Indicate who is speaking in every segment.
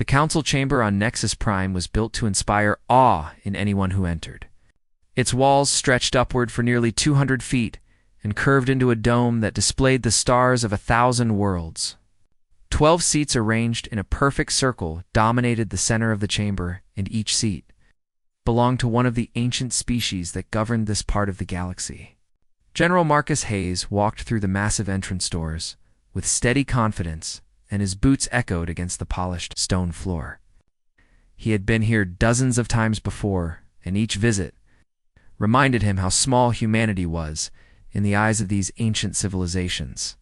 Speaker 1: The council chamber on Nexus Prime was built to inspire awe in anyone who entered. Its walls stretched upward for nearly 200 feet and curved into a dome that displayed the stars of 1,000 worlds. 12 seats arranged in a perfect circle dominated the center of the chamber, and each seat belonged to one of the ancient species that governed this part of the galaxy. General Marcus Hayes walked through the massive entrance doors with steady confidence, and his boots echoed against the polished stone floor. He had been here dozens of times before, and each visit reminded him how small humanity was in the eyes of these ancient civilizations.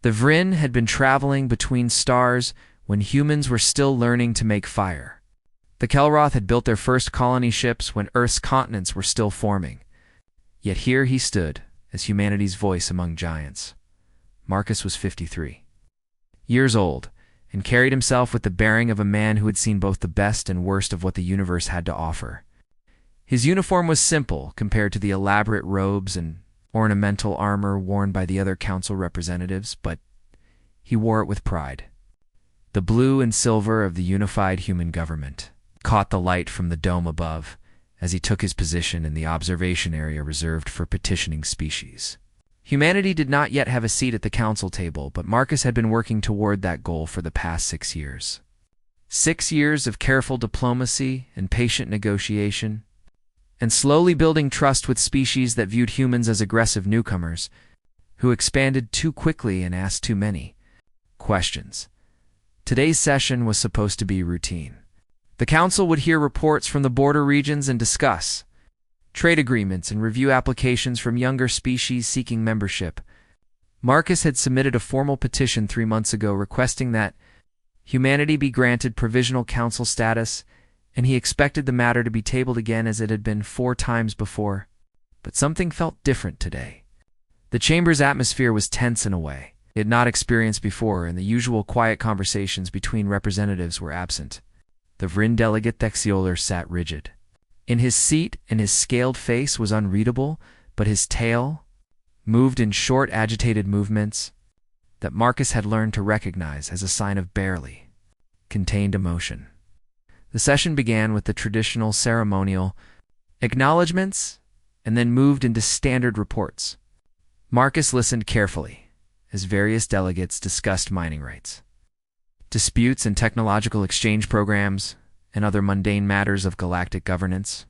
Speaker 1: The Vryn had been traveling between stars when humans were still learning to make fire. The Kelroth had built their first colony ships when Earth's continents were still forming. Yet here he stood as humanity's voice among giants. Marcus was 53 years old, and carried himself with the bearing of a man who had seen both the best and worst of what the universe had to offer. His uniform was simple compared to the elaborate robes and ornamental armor worn by the other council representatives, but he wore it with pride. The blue and silver of the unified human government caught the light from the dome above as he took his position in the observation area reserved for petitioning species. Humanity did not yet have a seat at the council table, but Marcus had been working toward that goal for the past 6 years. 6 years of careful diplomacy and patient negotiation, and slowly building trust with species that viewed humans as aggressive newcomers who expanded too quickly and asked too many questions. Today's session was supposed to be routine. The council would hear reports from the border regions and discuss trade agreements and review applications from younger species seeking membership. Marcus had submitted a formal petition 3 months ago requesting that humanity be granted provisional council status, and he expected the matter to be tabled again as it had been 4 times before. But something felt different today. The chamber's atmosphere was tense in a way it had not experienced before, and the usual quiet conversations between representatives were absent. The Vryn delegate Thexioler sat rigid. In his seat, and his scaled face was unreadable, but his tail moved in short, agitated movements that Marcus had learned to recognize as a sign of barely contained emotion. The session began with the traditional ceremonial acknowledgments and then moved into standard reports. Marcus listened carefully as various delegates discussed mining rights, disputes and technological exchange programs, and other mundane matters of galactic governance.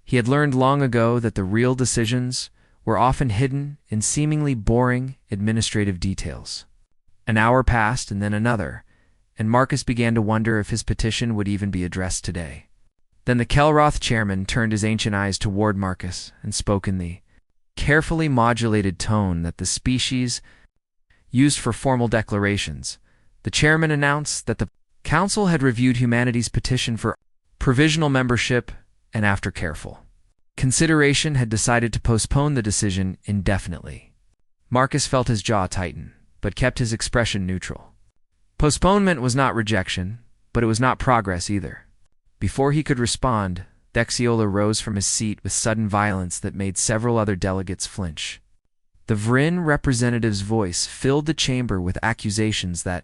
Speaker 1: He had learned long ago that the real decisions were often hidden in seemingly boring administrative details. An hour passed and then another, and Marcus began to wonder if his petition would even be addressed today. Then the Kelroth chairman turned his ancient eyes toward Marcus and spoke in the carefully modulated tone that the species used for formal declarations. The chairman announced that the council had reviewed humanity's petition for provisional membership, and after careful consideration had decided to postpone the decision indefinitely. Marcus felt his jaw tighten, but kept his expression neutral. Postponement was not rejection, but it was not progress either. Before he could respond, Thexioler rose from his seat with sudden violence that made several other delegates flinch. The Vryn representative's voice filled the chamber with accusations that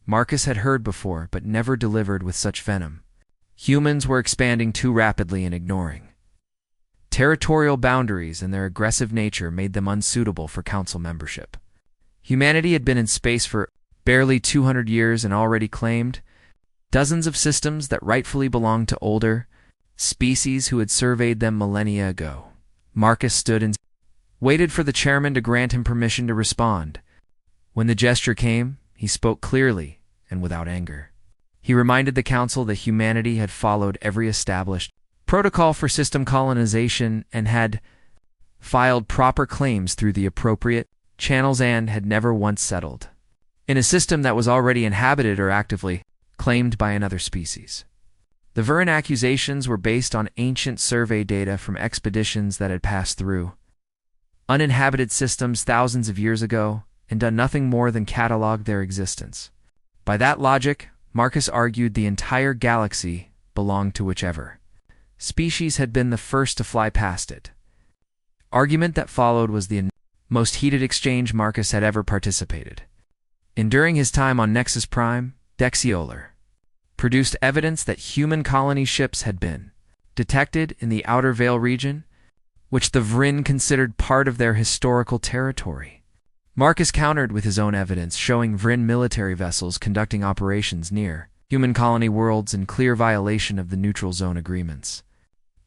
Speaker 1: Marcus had heard before but never delivered with such venom. Humans were expanding too rapidly and ignoring territorial boundaries, and their aggressive nature made them unsuitable for council membership. Humanity had been in space for barely 200 years and already claimed dozens of systems that rightfully belonged to older species who had surveyed them millennia ago. Marcus stood and waited for the chairman to grant him permission to respond. When the gesture came, he spoke clearly and without anger. He reminded the council that humanity had followed every established protocol for system colonization and had filed proper claims through the appropriate channels and had never once settled in a system that was already inhabited or actively claimed by another species. The Vryn accusations were based on ancient survey data from expeditions that had passed through uninhabited systems thousands of years ago and done nothing more than catalog their existence. By that logic, Marcus argued the entire galaxy belonged to whichever species had been the first to fly past it. Argument that followed was the most heated exchange Marcus had ever participated in during his time on Nexus Prime. Thexioler produced evidence that human colony ships had been detected in the Outer Veil region, which the Vryn considered part of their historical territory. Marcus countered with his own evidence, showing Vryn military vessels conducting operations near human colony worlds in clear violation of the neutral zone agreements.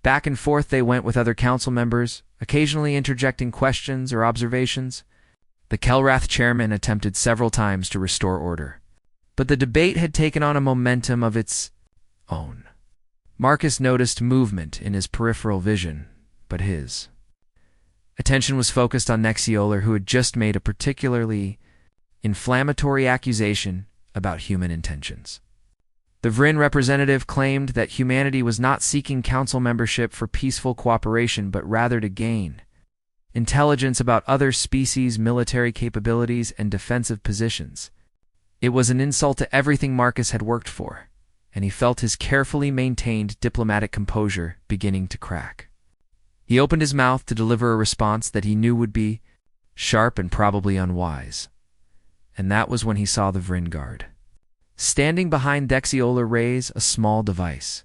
Speaker 1: Back and forth they went with other council members, occasionally interjecting questions or observations. The Kelrath chairman attempted several times to restore order, but the debate had taken on a momentum of its own. Marcus noticed movement in his peripheral vision, but his attention was focused on Nexiolar, who had just made a particularly inflammatory accusation about human intentions. The Vryn representative claimed that humanity was not seeking council membership for peaceful cooperation, but rather to gain intelligence about other species' military capabilities and defensive positions. It was an insult to everything Marcus had worked for, and he felt his carefully maintained diplomatic composure beginning to crack. He opened his mouth to deliver a response that he knew would be sharp and probably unwise, and that was when he saw the Vryn guard standing behind Dexiolar Ray's a small device.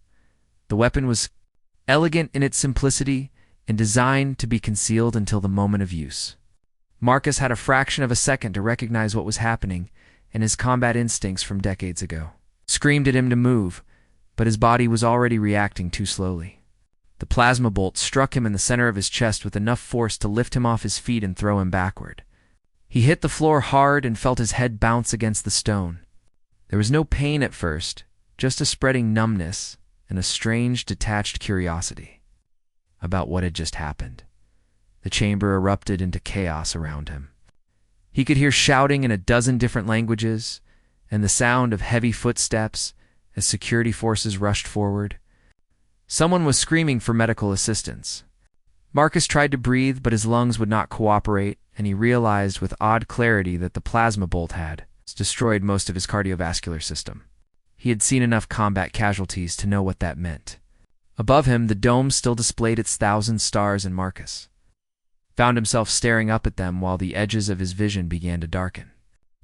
Speaker 1: The weapon was elegant in its simplicity and designed to be concealed until the moment of use. Marcus had a fraction of a second to recognize what was happening, and his combat instincts from decades ago screamed at him to move, but his body was already reacting too slowly. The plasma bolt struck him in the center of his chest with enough force to lift him off his feet and throw him backward. He hit the floor hard and felt his head bounce against the stone. There was no pain at first, just a spreading numbness and a strange, detached curiosity about what had just happened. The chamber erupted into chaos around him. He could hear shouting in a dozen different languages and the sound of heavy footsteps as security forces rushed forward. Someone was screaming for medical assistance. Marcus tried to breathe, but his lungs would not cooperate, and he realized with odd clarity that the plasma bolt had destroyed most of his cardiovascular system. He had seen enough combat casualties to know what that meant. Above him, the dome still displayed its 1,000 stars, and Marcus found himself staring up at them while the edges of his vision began to darken.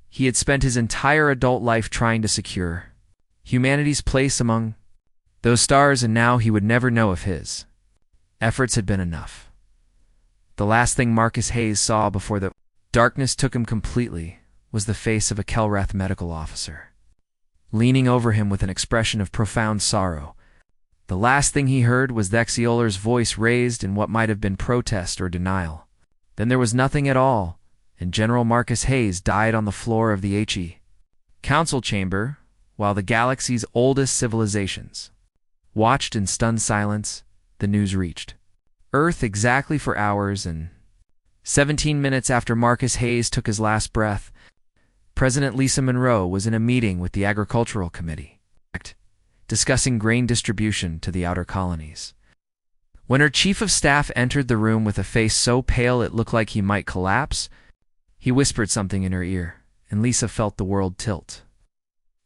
Speaker 1: He had spent his entire adult life trying to secure humanity's place among those stars, and now he would never know if his efforts had been enough. The last thing Marcus Hayes saw before the darkness took him completely was the face of a Kelrath medical officer, leaning over him with an expression of profound sorrow. The last thing he heard was Dexiolar's voice raised in what might have been protest or denial. Then there was nothing at all, and General Marcus Hayes died on the floor of the HE Council chamber, while the galaxy's oldest civilizations watched in stunned silence. The news reached Earth exactly 4 hours and 17 minutes after Marcus Hayes took his last breath. President Lisa Monroe was in a meeting with the Agricultural Committee, discussing grain distribution to the outer colonies. When her chief of staff entered the room with a face so pale it looked like he might collapse, he whispered something in her ear, and Lisa felt the world tilt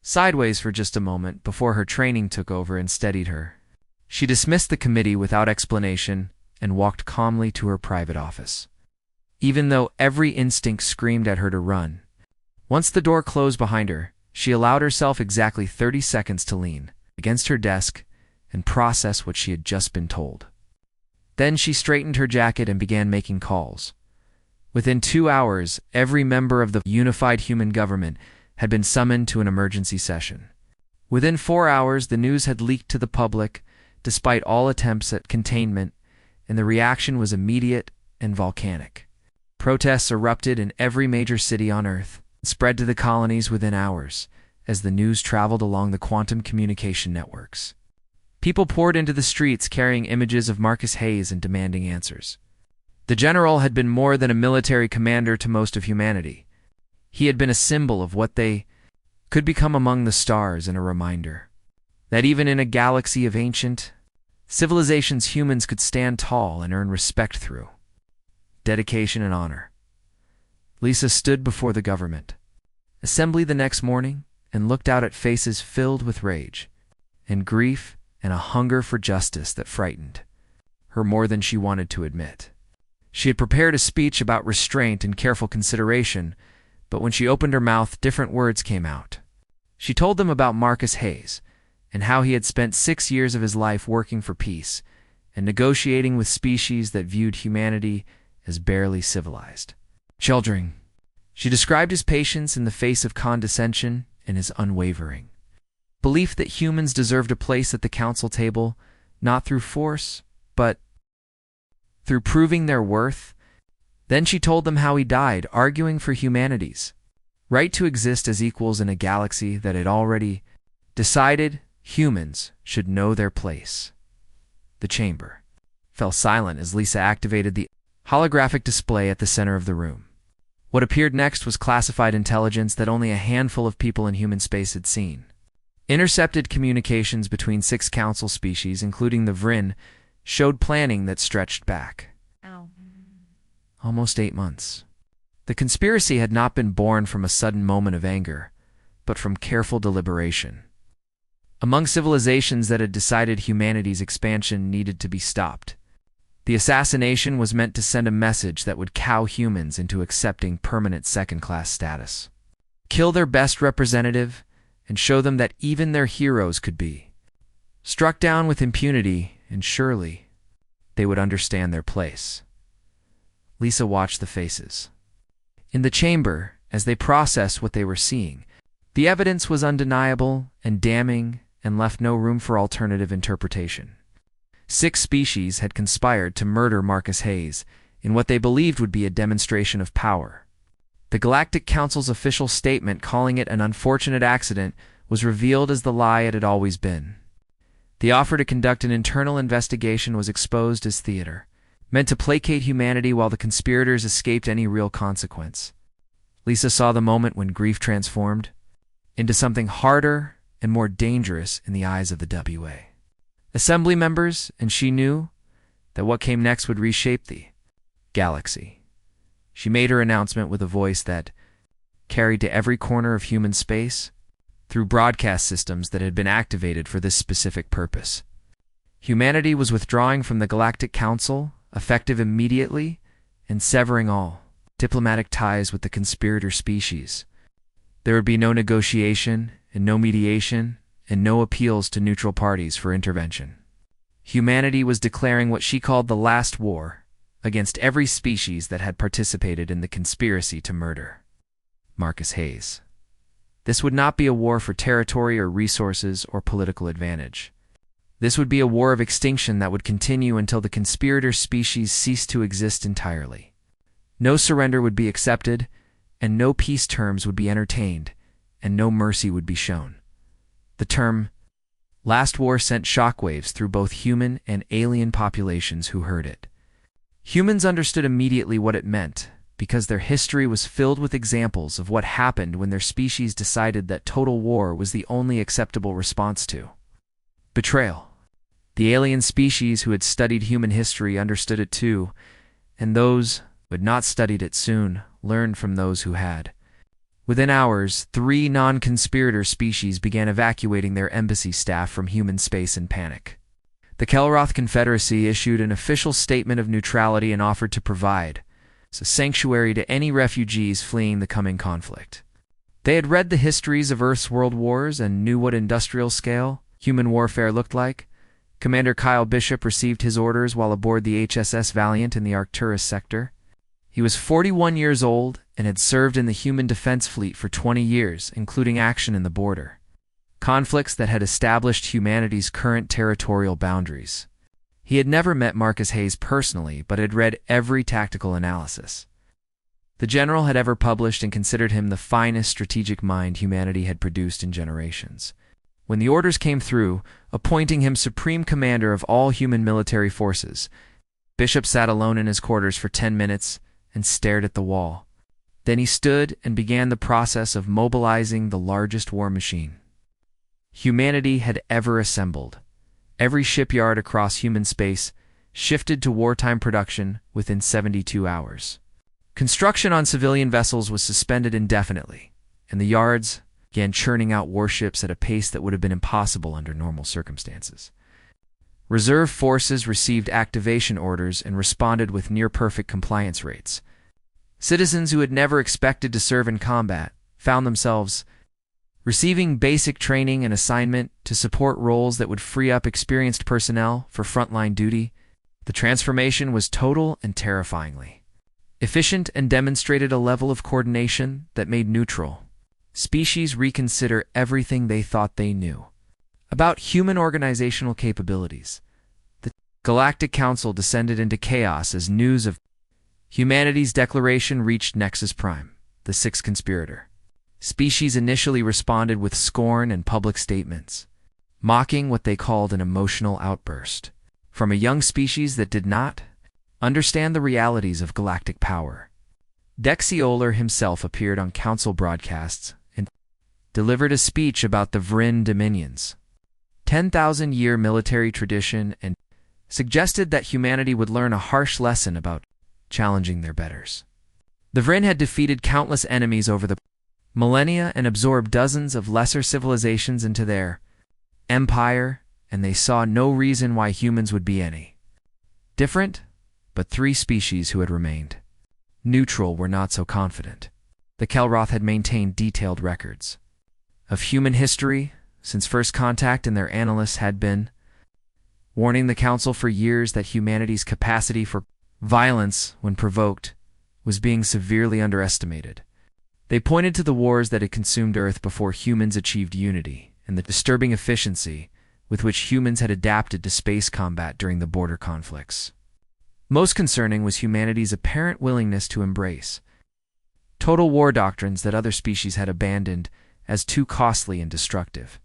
Speaker 1: sideways for just a moment before her training took over and steadied her. She dismissed the committee without explanation and walked calmly to her private office, even though every instinct screamed at her to run. Once the door closed behind her, she allowed herself exactly 30 seconds to lean against her desk and process what she had just been told. Then she straightened her jacket and began making calls. Within 2 hours, every member of the unified human government had been summoned to an emergency session. Within 4 hours, the news had leaked to the public, despite all attempts at containment, and the reaction was immediate and volcanic. Protests erupted in every major city on Earth, spread to the colonies within hours as the news traveled along the quantum communication networks. People poured into the streets carrying images of Marcus Hayes and demanding answers. The general had been more than a military commander to most of humanity. He had been a symbol of what they could become among the stars, and a reminder that even in a galaxy of ancient civilizations, humans could stand tall and earn respect through dedication and honor. Lisa stood before the government assembly the next morning and looked out at faces filled with rage and grief and a hunger for justice that frightened her more than she wanted to admit. She had prepared a speech about restraint and careful consideration, but when she opened her mouth, different words came out. She told them about Marcus Hayes and how he had spent 6 years of his life working for peace and negotiating with species that viewed humanity as barely civilized. Children. She described his patience in the face of condescension and his unwavering belief that humans deserved a place at the council table, not through force, but through proving their worth. Then she told them how he died, arguing for humanity's right to exist as equals in a galaxy that had already decided humans should know their place. The chamber fell silent as Lisa activated the holographic display at the center of the room. What appeared next was classified intelligence that only a handful of people in human space had seen. Intercepted communications between 6 council species, including the Vrin, showed planning that stretched back almost 8 months. The conspiracy had not been born from a sudden moment of anger, but from careful deliberation. Among civilizations that had decided humanity's expansion needed to be stopped, the assassination was meant to send a message that would cow humans into accepting permanent second-class status. Kill their best representative and show them that even their heroes could be struck down with impunity, and surely they would understand their place. Lisa watched the faces in the chamber as they processed what they were seeing. The evidence was undeniable and damning and left no room for alternative interpretation. 6 species had conspired to murder Marcus Hayes in what they believed would be a demonstration of power. The Galactic Council's official statement calling it an unfortunate accident was revealed as the lie it had always been. The offer to conduct an internal investigation was exposed as theater, meant to placate humanity while the conspirators escaped any real consequence. Lisa saw the moment when grief transformed into something harder and more dangerous in the eyes of the WA Assembly members, and she knew that what came next would reshape the galaxy. She made her announcement with a voice that carried to every corner of human space through broadcast systems that had been activated for this specific purpose. Humanity was withdrawing from the Galactic Council, effective immediately, and severing all diplomatic ties with the conspirator species. There would be no negotiation and no mediation and no appeals to neutral parties for intervention. Humanity was declaring what she called the last war against every species that had participated in the conspiracy to murder Marcus Hayes. This would not be a war for territory or resources or political advantage. This would be a war of extinction that would continue until the conspirator species ceased to exist entirely. No surrender would be accepted, and no peace terms would be entertained, and no mercy would be shown. The term last war sent shockwaves through both human and alien populations who heard it. Humans understood immediately what it meant, because their history was filled with examples of what happened when their species decided that total war was the only acceptable response to betrayal. The alien species who had studied human history understood it too, and those who had not studied it soon learned from those who had. Within hours, 3 non-conspirator species began evacuating their embassy staff from human space in panic. The Kelroth Confederacy issued an official statement of neutrality and offered to provide a sanctuary to any refugees fleeing the coming conflict. They had read the histories of Earth's world wars and knew what industrial-scale human warfare looked like. Commander Kyle Bishop received his orders while aboard the HSS Valiant in the Arcturus sector. He was 41 years old and had served in the Human Defense Fleet for 20 years, including action in the border conflicts that had established humanity's current territorial boundaries. He had never met Marcus Hayes personally, but had read every tactical analysis the general had ever published and considered him the finest strategic mind humanity had produced in generations. When the orders came through, appointing him supreme commander of all human military forces, Bishop sat alone in his quarters for 10 minutes and stared at the wall. Then he stood and began the process of mobilizing the largest war machine humanity had ever assembled. Every shipyard across human space shifted to wartime production within 72 hours. Construction on civilian vessels was suspended indefinitely, and the yards began churning out warships at a pace that would have been impossible under normal circumstances. Reserve forces received activation orders and responded with near-perfect compliance rates. Citizens who had never expected to serve in combat found themselves receiving basic training and assignment to support roles that would free up experienced personnel for frontline duty. The transformation was total and terrifyingly efficient and demonstrated a level of coordination that made neutral species reconsider everything they thought they knew about human organizational capabilities. The Galactic Council descended into chaos as news of humanity's declaration reached Nexus Prime, the sixth conspirator. Species initially responded with scorn and public statements, mocking what they called an emotional outburst from a young species that did not understand the realities of galactic power. Dexiolar himself appeared on council broadcasts and delivered a speech about the Vrin Dominions, 10,000-year military tradition, and suggested that humanity would learn a harsh lesson about challenging their betters. The Vrin had defeated countless enemies over the millennia and absorbed dozens of lesser civilizations into their empire, and they saw no reason why humans would be any different. But three species who had remained neutral were not so confident. The Kelroth had maintained detailed records of human history since first contact, and their analysts had been warning the Council for years that humanity's capacity for violence, when provoked, was being severely underestimated. They pointed to the wars that had consumed Earth before humans achieved unity, and the disturbing efficiency with which humans had adapted to space combat during the border conflicts. Most concerning was humanity's apparent willingness to embrace total war doctrines that other species had abandoned as too costly and destructive.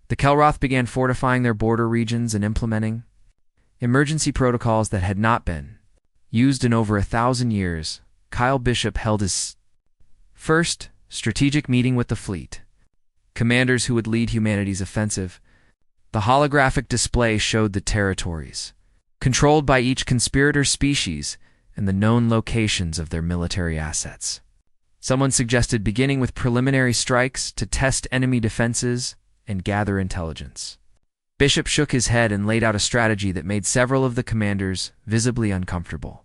Speaker 1: The Kelroth began fortifying their border regions and implementing emergency protocols that had not been used in over 1,000 years. Kyle Bishop held his first strategic meeting with the fleet commanders who would lead humanity's offensive. The holographic display showed the territories controlled by each conspirator species and the known locations of their military assets. Someone suggested beginning with preliminary strikes to test enemy defenses and gather intelligence. Bishop shook his head and laid out a strategy that made several of the commanders visibly uncomfortable.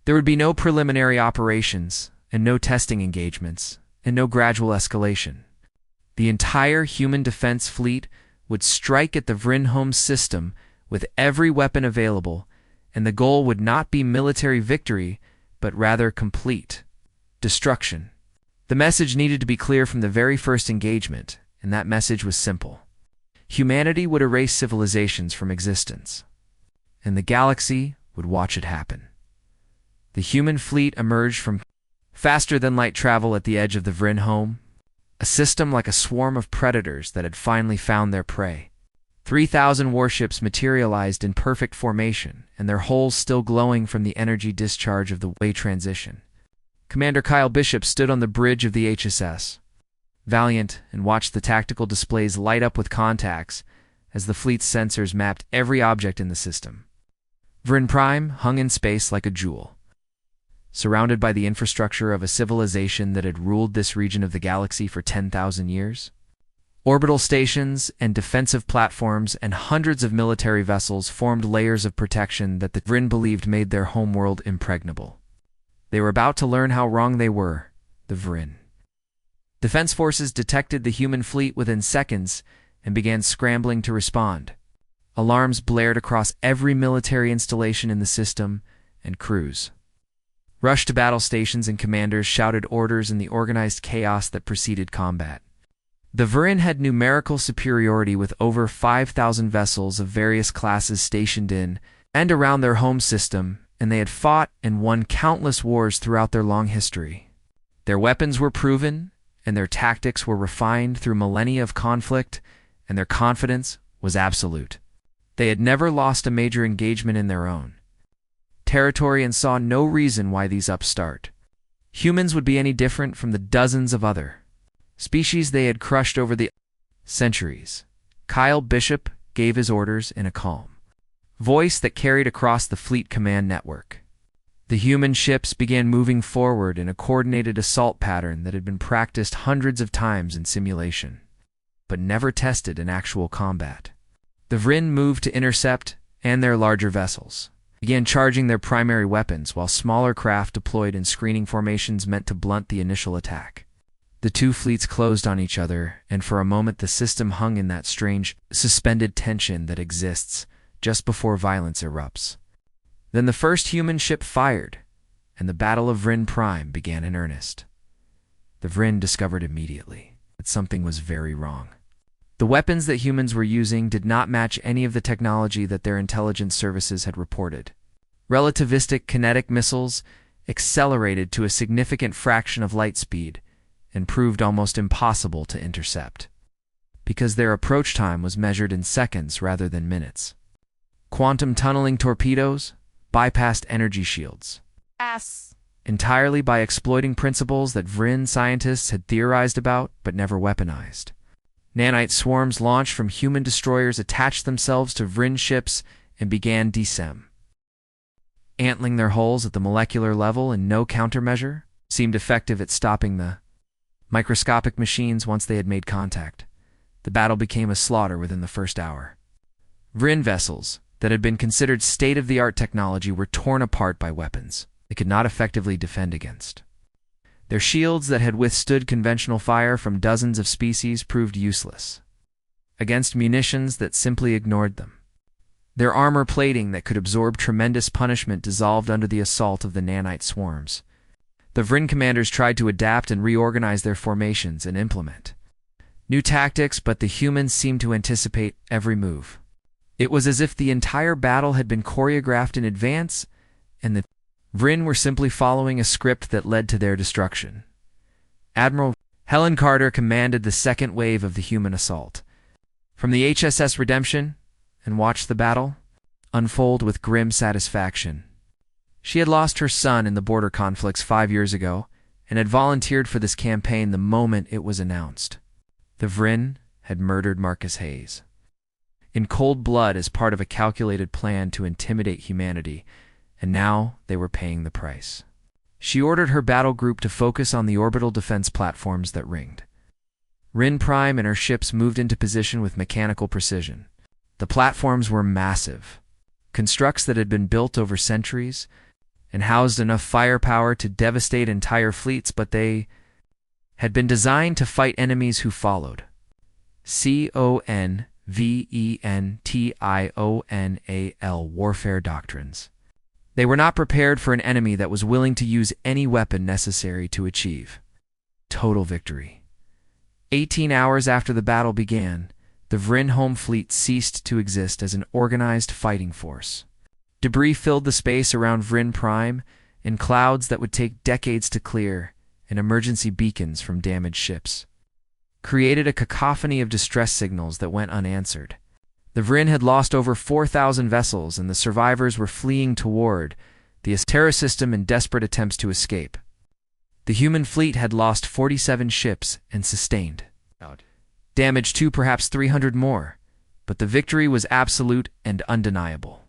Speaker 1: There would be no preliminary operations, and no testing engagements, and no gradual escalation. The entire human defense fleet would strike at the Vrin home system with every weapon available, and the goal would not be military victory, but rather complete destruction. The message needed to be clear from the very first engagement, and that message was simple. Humanity would erase civilizations from existence, and the galaxy would watch it happen. The human fleet emerged from faster-than-light travel at the edge of the Vrin home, a system like a swarm of predators that had finally found their prey. 3,000 warships materialized in perfect formation, and their hulls still glowing from the energy discharge of the way transition. Commander Kyle Bishop stood on the bridge of the HSS Valiant and watched the tactical displays light up with contacts as the fleet's sensors mapped every object in the system. Vrin Prime hung in space like a jewel, surrounded by the infrastructure of a civilization that had ruled this region of the galaxy for 10,000 years. Orbital stations and defensive platforms and hundreds of military vessels formed layers of protection that the Vrin believed made their homeworld impregnable. They were about to learn how wrong they were, the Vrin. Defense forces detected the human fleet within seconds and began scrambling to respond. Alarms blared across every military installation in the system, and crews rushed to battle stations and commanders shouted orders in the organized chaos that preceded combat. The Vrin had numerical superiority with over 5,000 vessels of various classes stationed in and around their home system, and they had fought and won countless wars throughout their long history. Their weapons were proven, and their tactics were refined through millennia of conflict, and their confidence was absolute. They had never lost a major engagement in their own territory and saw no reason why these upstart humans would be any different from the dozens of other species they had crushed over the centuries. Kyle Bishop gave his orders in a calm voice that carried across the fleet command network. The human ships began moving forward in a coordinated assault pattern that had been practiced hundreds of times in simulation, but never tested in actual combat. The Vrin moved to intercept, and their larger vessels began charging their primary weapons, while smaller craft deployed in screening formations meant to blunt the initial attack. The two fleets closed on each other, and for a moment the system hung in that strange, suspended tension that exists just before violence erupts. Then the first human ship fired, and the Battle of Vryn Prime began in earnest. The Vryn discovered immediately that something was very wrong. The weapons that humans were using did not match any of the technology that their intelligence services had reported. Relativistic kinetic missiles accelerated to a significant fraction of light speed and proved almost impossible to intercept, because their approach time was measured in seconds rather than minutes. Quantum tunneling torpedoes bypassed energy shields entirely by exploiting principles that Vryn scientists had theorized about but never weaponized. Nanite swarms launched from human destroyers attached themselves to Vryn ships and began antling their hulls at the molecular level, and no countermeasure seemed effective at stopping the microscopic machines once they had made contact. The battle became a slaughter within the first hour. Vryn vessels that had been considered state-of-the-art technology were torn apart by weapons they could not effectively defend against. Their shields that had withstood conventional fire from dozens of species proved useless against munitions that simply ignored them. Their armor plating that could absorb tremendous punishment dissolved under the assault of the nanite swarms. The Vryn commanders tried to adapt and reorganize their formations and implement new tactics, but the humans seemed to anticipate every move. It was as if the entire battle had been choreographed in advance, and the Vryn were simply following a script that led to their destruction. Admiral Helen Carter commanded the second wave of the human assault from the HSS Redemption and watched the battle unfold with grim satisfaction. She had lost her son in the border conflicts 5 years ago and had volunteered for this campaign the moment it was announced. The Vryn had murdered Marcus Hayes in cold blood as part of a calculated plan to intimidate humanity, and now they were paying the price. She ordered her battle group to focus on the orbital defense platforms that ringed Vryn Prime, and her ships moved into position with mechanical precision. The platforms were massive, constructs that had been built over centuries and housed enough firepower to devastate entire fleets, but they had been designed to fight enemies who followed conventional warfare doctrines. They were not prepared for an enemy that was willing to use any weapon necessary to achieve total victory. 18 hours after the battle began, the Vryn home fleet ceased to exist as an organized fighting force. Debris filled the space around Vryn Prime in clouds that would take decades to clear, and emergency beacons from damaged ships created a cacophony of distress signals that went unanswered. The Vryn had lost over 4,000 vessels, and the survivors were fleeing toward the terror system in desperate attempts to escape. The human fleet had lost 47 ships and sustained damage to perhaps 300 more, but the victory was absolute and undeniable.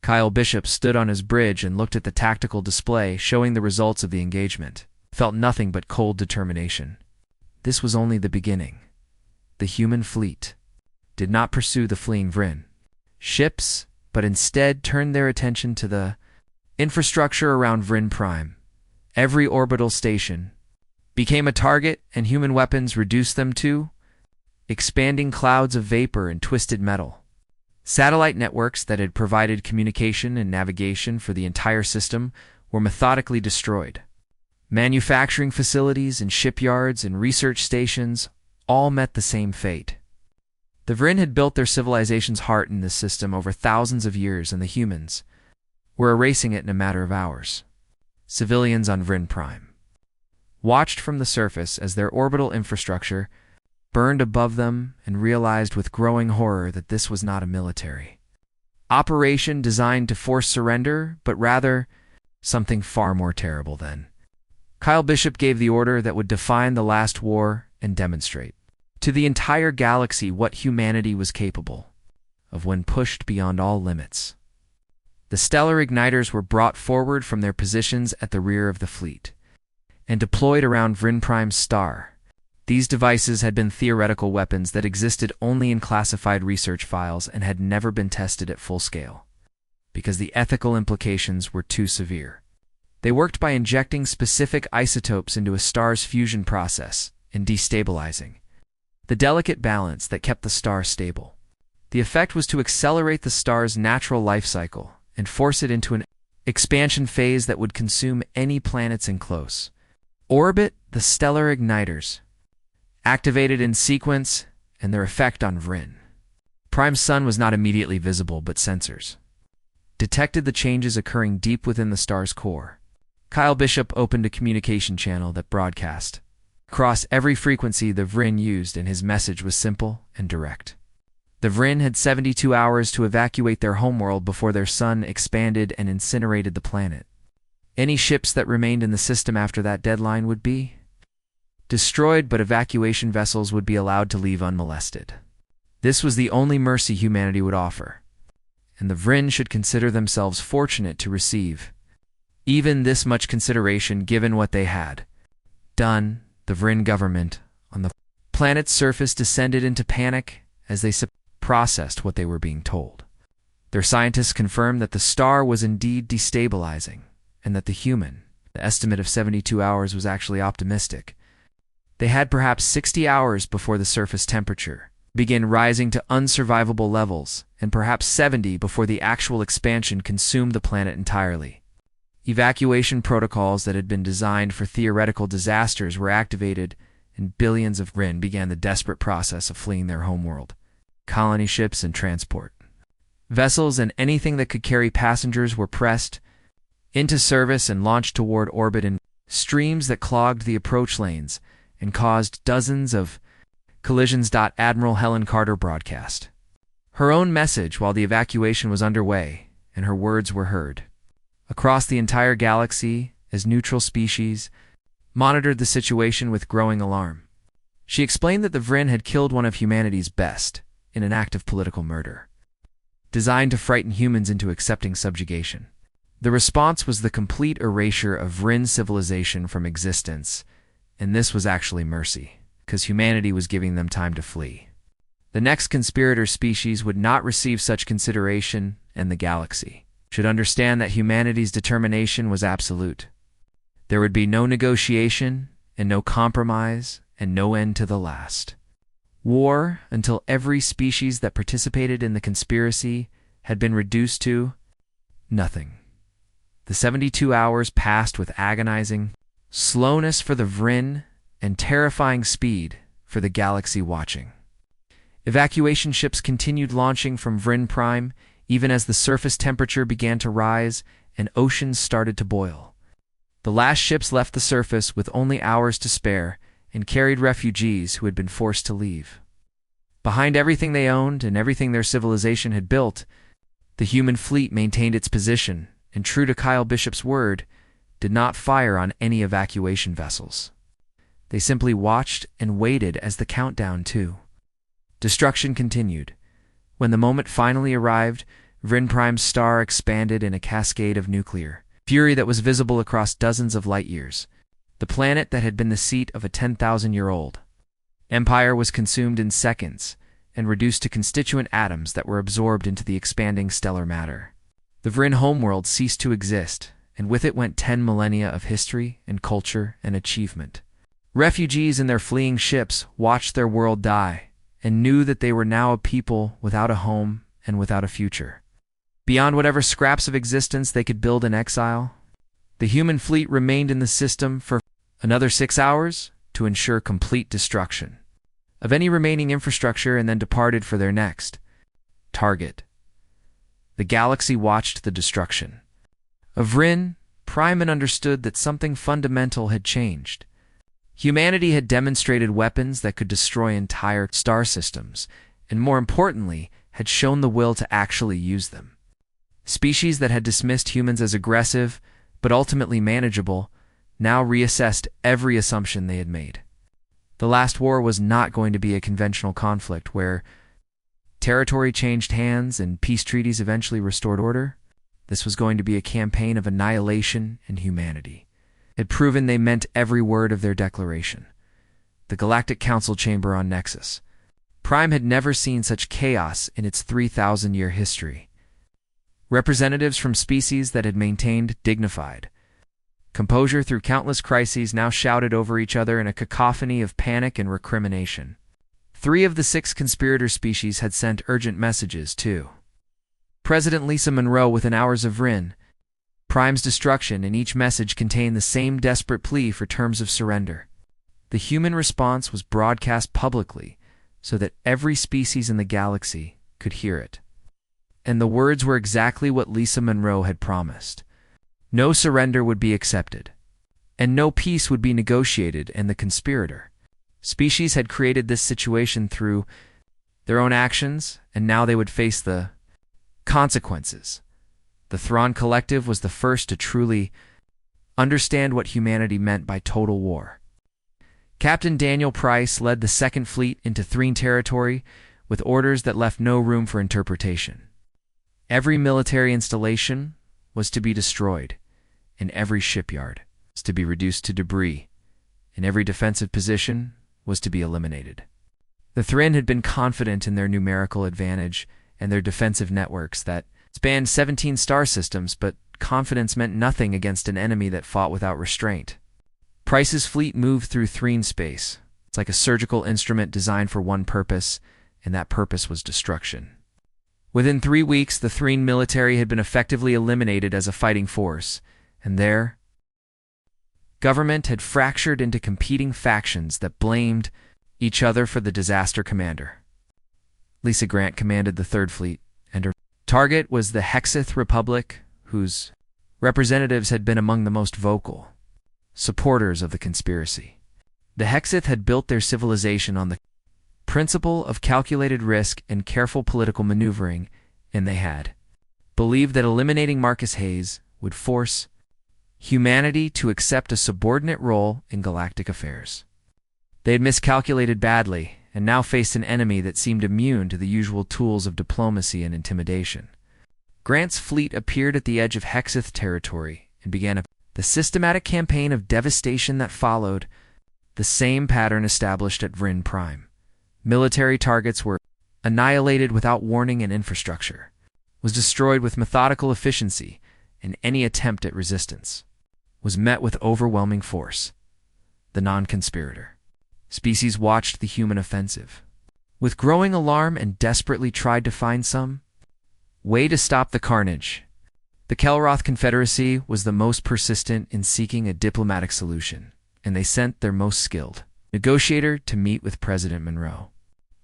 Speaker 1: Kyle Bishop stood on his bridge and looked at the tactical display showing the results of the engagement. Felt nothing but cold determination. This was only the beginning. The human fleet did not pursue the fleeing Vryn ships, but instead turned their attention to the infrastructure around Vryn Prime. Every orbital station became a target, and human weapons reduced them to expanding clouds of vapor and twisted metal. Satellite networks that had provided communication and navigation for the entire system were methodically destroyed. Manufacturing facilities and shipyards and research stations all met the same fate. The Vryn had built their civilization's heart in this system over thousands of years, and the humans were erasing it in a matter of hours. Civilians on Vryn Prime watched from the surface as their orbital infrastructure burned above them and realized with growing horror that this was not a military operation designed to force surrender, but rather something far more terrible than. Kyle Bishop gave the order that would define the last war and demonstrate to the entire galaxy what humanity was capable of when pushed beyond all limits. The stellar igniters were brought forward from their positions at the rear of the fleet and deployed around Vryn Prime's star. These devices had been theoretical weapons that existed only in classified research files and had never been tested at full scale, because the ethical implications were too severe. They worked by injecting specific isotopes into a star's fusion process, and destabilizing. The delicate balance that kept the star stable. The effect was to accelerate the star's natural life cycle and force it into an expansion phase that would consume any planets in close orbit. The stellar igniters, activated in sequence, and their effect on Vryn. Prime's sun was not immediately visible, but sensors detected the changes occurring deep within the star's core. Kyle Bishop opened a communication channel that broadcast across every frequency the Vryn used, and his message was simple and direct. The Vryn had 72 hours to evacuate their homeworld before their sun expanded and incinerated the planet. Any ships that remained in the system after that deadline would be destroyed, but evacuation vessels would be allowed to leave unmolested. This was the only mercy humanity would offer, and the Vryn should consider themselves fortunate to receive even this much consideration given what they had done. The Vryn government on the planet's surface descended into panic as they processed what they were being told. Their scientists confirmed that the star was indeed destabilizing, and that the estimate of 72 hours was actually optimistic. They had perhaps 60 hours before the surface temperature began rising to unsurvivable levels, and perhaps 70 before the actual expansion consumed the planet entirely. Evacuation protocols that had been designed for theoretical disasters were activated, and billions of Vryn began the desperate process of fleeing their homeworld. Colony ships and transport vessels and anything that could carry passengers were pressed into service and launched toward orbit in streams that clogged the approach lanes and caused dozens of collisions. Admiral Helen Carter broadcast her own message while the evacuation was underway, and her words were heard across the entire galaxy as neutral species monitored the situation with growing alarm. She explained that the Vryn had killed one of humanity's best in an act of political murder, designed to frighten humans into accepting subjugation. The response was the complete erasure of Vryn civilization from existence, and this was actually mercy, because humanity was giving them time to flee. The next conspirator species would not receive such consideration, and the galaxy should understand that humanity's determination was absolute. There would be no negotiation, and no compromise, and no end to the last war until every species that participated in the conspiracy had been reduced to nothing. The 72 hours passed with agonizing slowness for the Vryn and terrifying speed for the galaxy watching. Evacuation ships continued launching from Vryn Prime even as the surface temperature began to rise and oceans started to boil. The last ships left the surface with only hours to spare and carried refugees who had been forced to leave behind everything they owned and everything their civilization had built. The human fleet maintained its position, and true to Kyle Bishop's word, did not fire on any evacuation vessels. They simply watched and waited as the countdown to destruction continued. When the moment finally arrived, Vryn Prime's star expanded in a cascade of nuclear fury that was visible across dozens of light years. The planet that had been the seat of a 10,000-year-old empire was consumed in seconds and reduced to constituent atoms that were absorbed into the expanding stellar matter. The Vryn homeworld ceased to exist, and with it went 10 millennia of history and culture and achievement. Refugees in their fleeing ships watched their world die and knew that they were now a people without a home and without a future. Beyond whatever scraps of existence they could build in exile, the human fleet remained in the system for another 6 hours to ensure complete destruction of any remaining infrastructure and then departed for their next target. The galaxy watched the destruction of Vryn Prime and understood that something fundamental had changed. Humanity had demonstrated weapons that could destroy entire star systems, and more importantly, had shown the will to actually use them. Species that had dismissed humans as aggressive, but ultimately manageable, now reassessed every assumption they had made. The last war was not going to be a conventional conflict where territory changed hands and peace treaties eventually restored order. This was going to be a campaign of annihilation and humanity. Had proven they meant every word of their declaration. The Galactic Council chamber on Nexus. Prime had never seen such chaos in its 3,000-year history. Representatives from species that had maintained dignified Composure through countless crises now shouted over each other in a cacophony of panic and recrimination. 3 of the 6 conspirator species had sent urgent messages, too. President Lisa Monroe within hours of Rin Prime's destruction, and each message contained the same desperate plea for terms of surrender. The human response was broadcast publicly so that every species in the galaxy could hear it. And the words were exactly what Lisa Monroe had promised. No surrender would be accepted, and no peace would be negotiated, and the conspirator species had created this situation through their own actions, and now they would face the consequences. The Thrawn Collective was the first to truly understand what humanity meant by total war. Captain Daniel Price led the Second Fleet into Threen territory with orders that left no room for interpretation. Every military installation was to be destroyed, and every shipyard was to be reduced to debris, and every defensive position was to be eliminated. The Threen had been confident in their numerical advantage and their defensive networks that spanned 17 star systems, but confidence meant nothing against an enemy that fought without restraint. Price's fleet moved through Threen space. It's like a surgical instrument designed for one purpose, and that purpose was destruction. Within 3 weeks, the Threen military had been effectively eliminated as a fighting force, and their government had fractured into competing factions that blamed each other for the disaster. Commander Lisa Grant commanded the Third Fleet, and her target was the Hexith Republic, whose representatives had been among the most vocal supporters of the conspiracy. The Hexith had built their civilization on the principle of calculated risk and careful political maneuvering, and they had believed that eliminating Marcus Hayes would force humanity to accept a subordinate role in galactic affairs. They had miscalculated badly, and now faced an enemy that seemed immune to the usual tools of diplomacy and intimidation. Grant's fleet appeared at the edge of Hexith territory and began the systematic campaign of devastation that followed the same pattern established at Vrin Prime. Military targets were annihilated without warning, and infrastructure was destroyed with methodical efficiency, and any attempt at resistance was met with overwhelming force. The non-conspirator species watched the human offensive with growing alarm and desperately tried to find some way to stop the carnage. The Kelroth Confederacy was the most persistent in seeking a diplomatic solution, and they sent their most skilled negotiator to meet with President Monroe.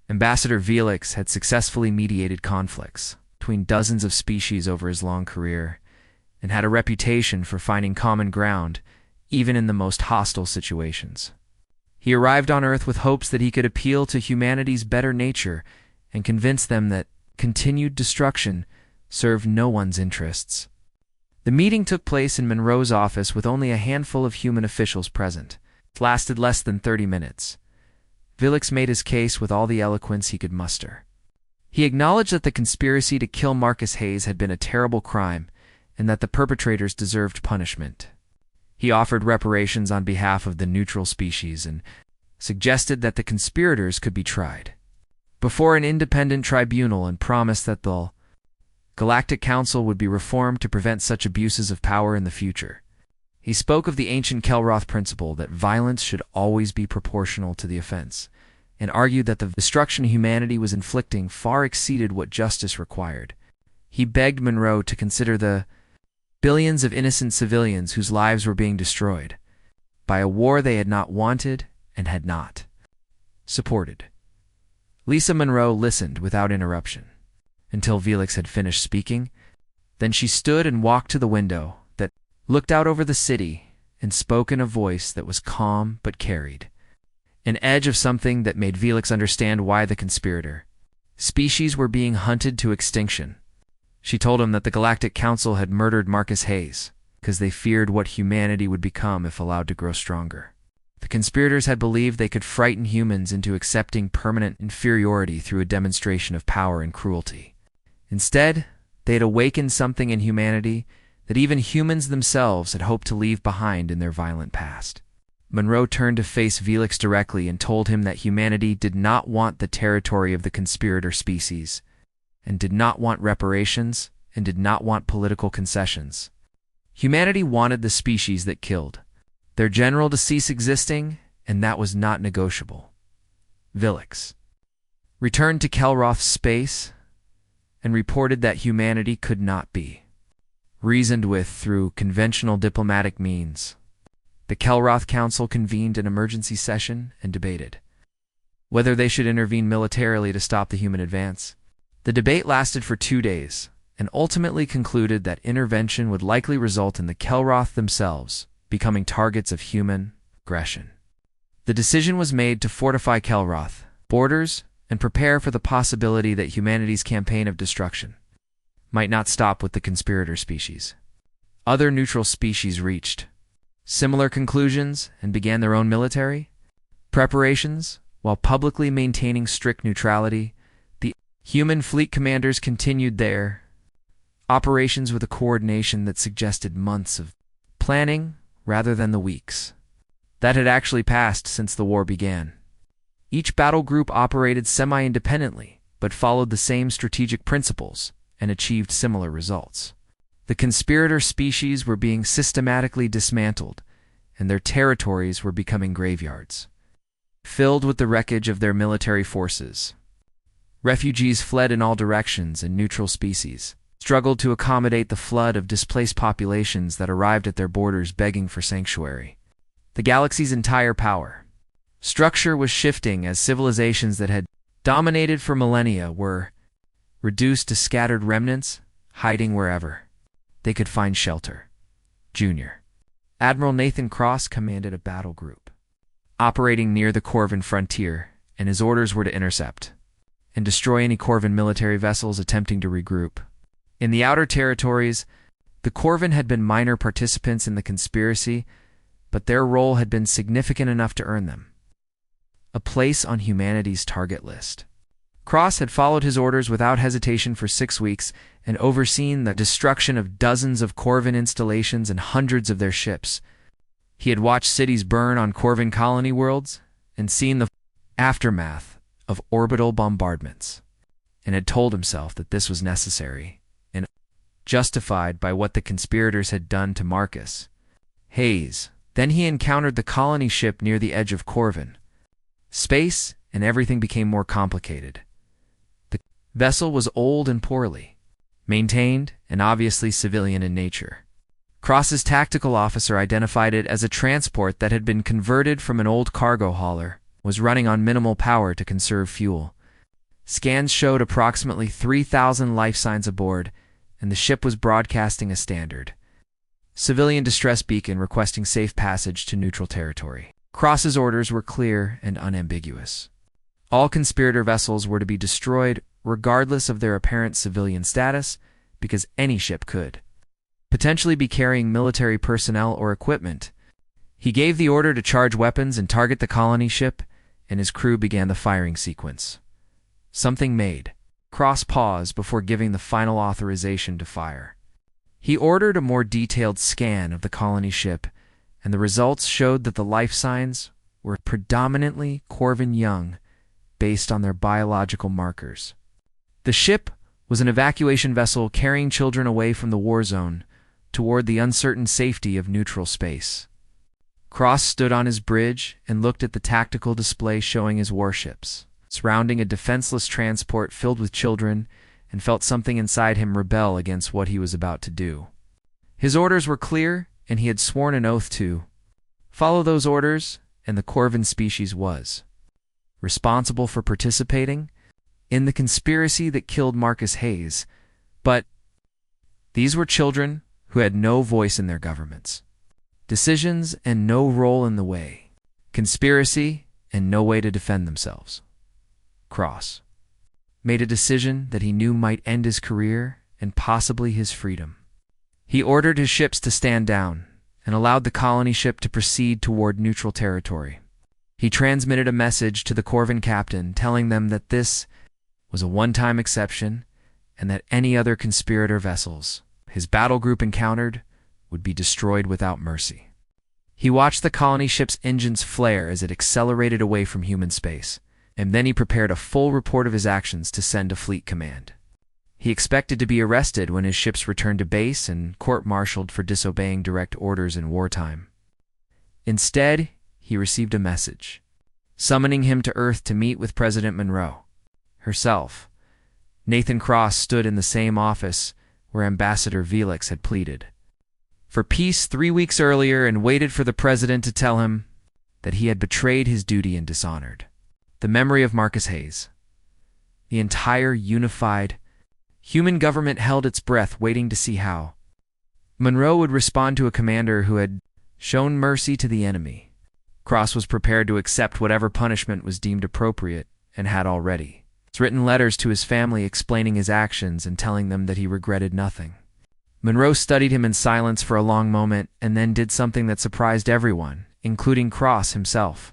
Speaker 1: Ambassador Velix had successfully mediated conflicts between dozens of species over his long career, and had a reputation for finding common ground even in the most hostile situations. He arrived on Earth with hopes that he could appeal to humanity's better nature and convince them that continued destruction served no one's interests. The meeting took place in Monroe's office with only a handful of human officials present. It lasted less than 30 minutes. Velix made his case with all the eloquence he could muster. He acknowledged that the conspiracy to kill Marcus Hayes had been a terrible crime, and that the perpetrators deserved punishment. He offered reparations on behalf of the neutral species and suggested that the conspirators could be tried before an independent tribunal, and promised that the Galactic Council would be reformed to prevent such abuses of power in the future. He spoke of the ancient Kelroth principle that violence should always be proportional to the offense, and argued that the destruction humanity was inflicting far exceeded what justice required. He begged Monroe to consider the billions of innocent civilians whose lives were being destroyed by a war they had not wanted and had not supported. Lisa Monroe listened without interruption until Velix had finished speaking. Then she stood and walked to the window that looked out over the city and spoke in a voice that was calm but carried an edge of something that made Velix understand why the conspirator species were being hunted to extinction. She told him that the Galactic Council had murdered Marcus Hayes because they feared what humanity would become if allowed to grow stronger. The conspirators had believed they could frighten humans into accepting permanent inferiority through a demonstration of power and cruelty. Instead, they had awakened something in humanity that even humans themselves had hoped to leave behind in their violent past. Monroe turned to face Velix directly and told him that humanity did not want the territory of the conspirator species, and did not want reparations, and did not want political concessions. Humanity wanted the species that killed their general to cease existing, and that was not negotiable. Vilix returned to Kelroth's space and reported that humanity could not be reasoned with through conventional diplomatic means. The Kelroth Council convened an emergency session and debated whether they should intervene militarily to stop the human advance. The debate lasted for 2 days and ultimately concluded that intervention would likely result in the Kelroth themselves becoming targets of human aggression. The decision was made to fortify Kelroth borders and prepare for the possibility that humanity's campaign of destruction might not stop with the conspirator species. Other neutral species reached similar conclusions and began their own military preparations while publicly maintaining strict neutrality. The human fleet commanders continued their operations with a coordination that suggested months of planning rather than the weeks that had actually passed since the war began. Each battle group operated semi-independently, but followed the same strategic principles and achieved similar results. The conspirator species were being systematically dismantled, and their territories were becoming graveyards, filled with the wreckage of their military forces. Refugees fled in all directions, and neutral species struggled to accommodate the flood of displaced populations that arrived at their borders begging for sanctuary. The galaxy's entire power structure was shifting as civilizations that had dominated for millennia were reduced to scattered remnants, hiding wherever they could find shelter. Junior Admiral Nathan Cross commanded a battle group operating near the Corvin frontier, and his orders were to intercept and destroy any Corvin military vessels attempting to regroup. In the outer territories, the Corvin had been minor participants in the conspiracy, but their role had been significant enough to earn them a place on humanity's target list. Cross had followed his orders without hesitation for 6 weeks and overseen the destruction of dozens of Corvin installations and hundreds of their ships. He had watched cities burn on Corvin colony worlds and seen the aftermath of orbital bombardments, and had told himself that this was necessary and justified by what the conspirators had done to Marcus Hayes. Then he encountered the colony ship near the edge of Corvin space, and everything became more complicated. The vessel was old and poorly maintained, and obviously civilian in nature. Cross's tactical officer identified it as a transport that had been converted from an old cargo hauler, was running on minimal power to conserve fuel. Scans showed approximately 3,000 life signs aboard, and the ship was broadcasting a standard civilian distress beacon requesting safe passage to neutral territory. Cross's orders were clear and unambiguous. All conspirator vessels were to be destroyed regardless of their apparent civilian status, because any ship could potentially be carrying military personnel or equipment. He gave the order to charge weapons and target the colony ship, and his crew began the firing sequence. Something made Cross pause before giving the final authorization to fire. He ordered a more detailed scan of the colony ship, and the results showed that the life signs were predominantly Corvin young, based on their biological markers. The ship was an evacuation vessel carrying children away from the war zone toward the uncertain safety of neutral space. Cross stood on his bridge and looked at the tactical display showing his warships surrounding a defenseless transport filled with children, and felt something inside him rebel against what he was about to do. His orders were clear, and he had sworn an oath to follow those orders, and the Corvin species was responsible for participating in the conspiracy that killed Marcus Hayes. But these were children who had no voice in their governments, decisions, and no role in the way, conspiracy, and no way to defend themselves. Cross made a decision that he knew might end his career and possibly his freedom. He ordered his ships to stand down and allowed the colony ship to proceed toward neutral territory. He transmitted a message to the Corvin captain telling them that this was a one-time exception and that any other conspirator vessels his battle group encountered would be destroyed without mercy. He watched the colony ship's engines flare as it accelerated away from human space, and then he prepared a full report of his actions to send to Fleet Command. He expected to be arrested when his ships returned to base and court-martialed for disobeying direct orders in wartime. Instead, he received a message, summoning him to Earth to meet with President Monroe herself. Nathan Cross stood in the same office where Ambassador Velix had pleaded for peace 3 weeks earlier and waited for the president to tell him that he had betrayed his duty and dishonored the memory of Marcus Hayes. The entire unified human government held its breath, waiting to see how Monroe would respond to a commander who had shown mercy to the enemy. Cross was prepared to accept whatever punishment was deemed appropriate and had already written letters to his family explaining his actions and telling them that he regretted nothing. Monroe studied him in silence for a long moment and then did something that surprised everyone, including Cross himself.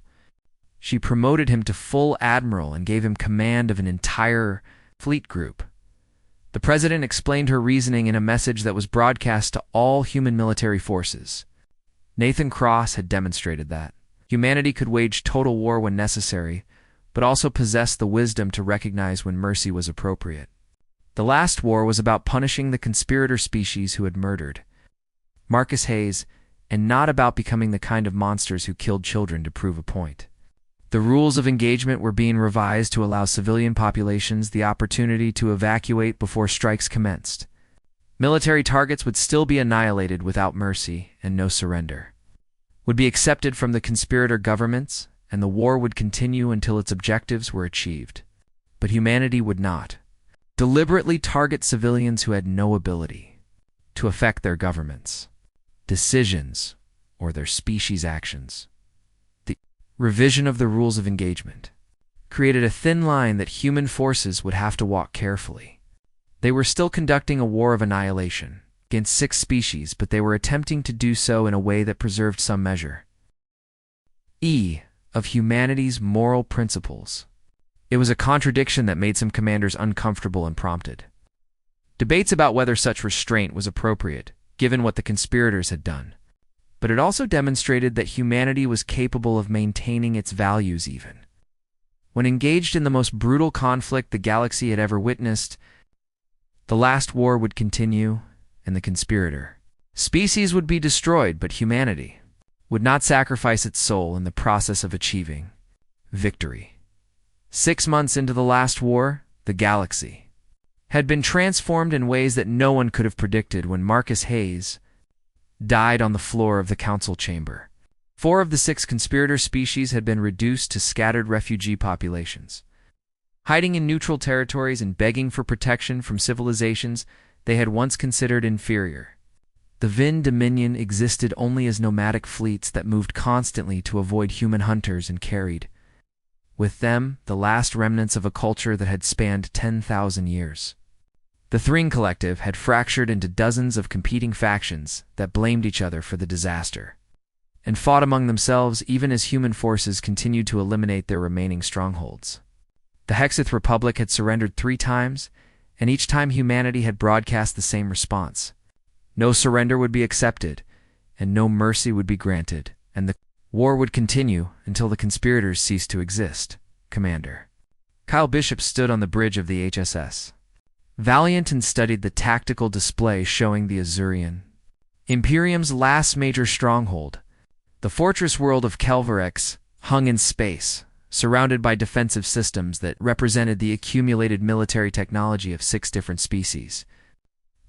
Speaker 1: She promoted him to full admiral and gave him command of an entire fleet group. The president explained her reasoning in a message that was broadcast to all human military forces. Nathan Cross had demonstrated that humanity could wage total war when necessary, but also possessed the wisdom to recognize when mercy was appropriate. The last war was about punishing the conspirator species who had murdered Marcus Hayes, and not about becoming the kind of monsters who killed children to prove a point. The rules of engagement were being revised to allow civilian populations the opportunity to evacuate before strikes commenced. Military targets would still be annihilated without mercy, and no surrender would be accepted from the conspirator governments, and the war would continue until its objectives were achieved. But humanity would not deliberately target civilians who had no ability to affect their governments, decisions, or their species' actions. The revision of the rules of engagement created a thin line that human forces would have to walk carefully. They were still conducting a war of annihilation against 6 species, but they were attempting to do so in a way that preserved some measure of humanity's moral principles. It was a contradiction that made some commanders uncomfortable and prompted debates about whether such restraint was appropriate, given what the conspirators had done. But it also demonstrated that humanity was capable of maintaining its values even when engaged in the most brutal conflict the galaxy had ever witnessed. The last war would continue, and the conspirator species would be destroyed, but humanity would not sacrifice its soul in the process of achieving victory. 6 months into the last war, the galaxy had been transformed in ways that no one could have predicted when Marcus Hayes died on the floor of the council chamber. 4 of the 6 conspirator species had been reduced to scattered refugee populations, hiding in neutral territories and begging for protection from civilizations they had once considered inferior. The Vin Dominion existed only as nomadic fleets that moved constantly to avoid human hunters and carried with them the last remnants of a culture that had spanned 10,000 years. The Thring Collective had fractured into dozens of competing factions that blamed each other for the disaster and fought among themselves even as human forces continued to eliminate their remaining strongholds. The Hexath Republic had surrendered 3 times, and each time humanity had broadcast the same response. No surrender would be accepted, and no mercy would be granted, and the war would continue until the conspirators ceased to exist. Commander Kyle Bishop stood on the bridge of the HSS Valiant and studied the tactical display showing the Azurian Imperium's last major stronghold. The fortress world of Kelvarex hung in space, surrounded by defensive systems that represented the accumulated military technology of 6 different species.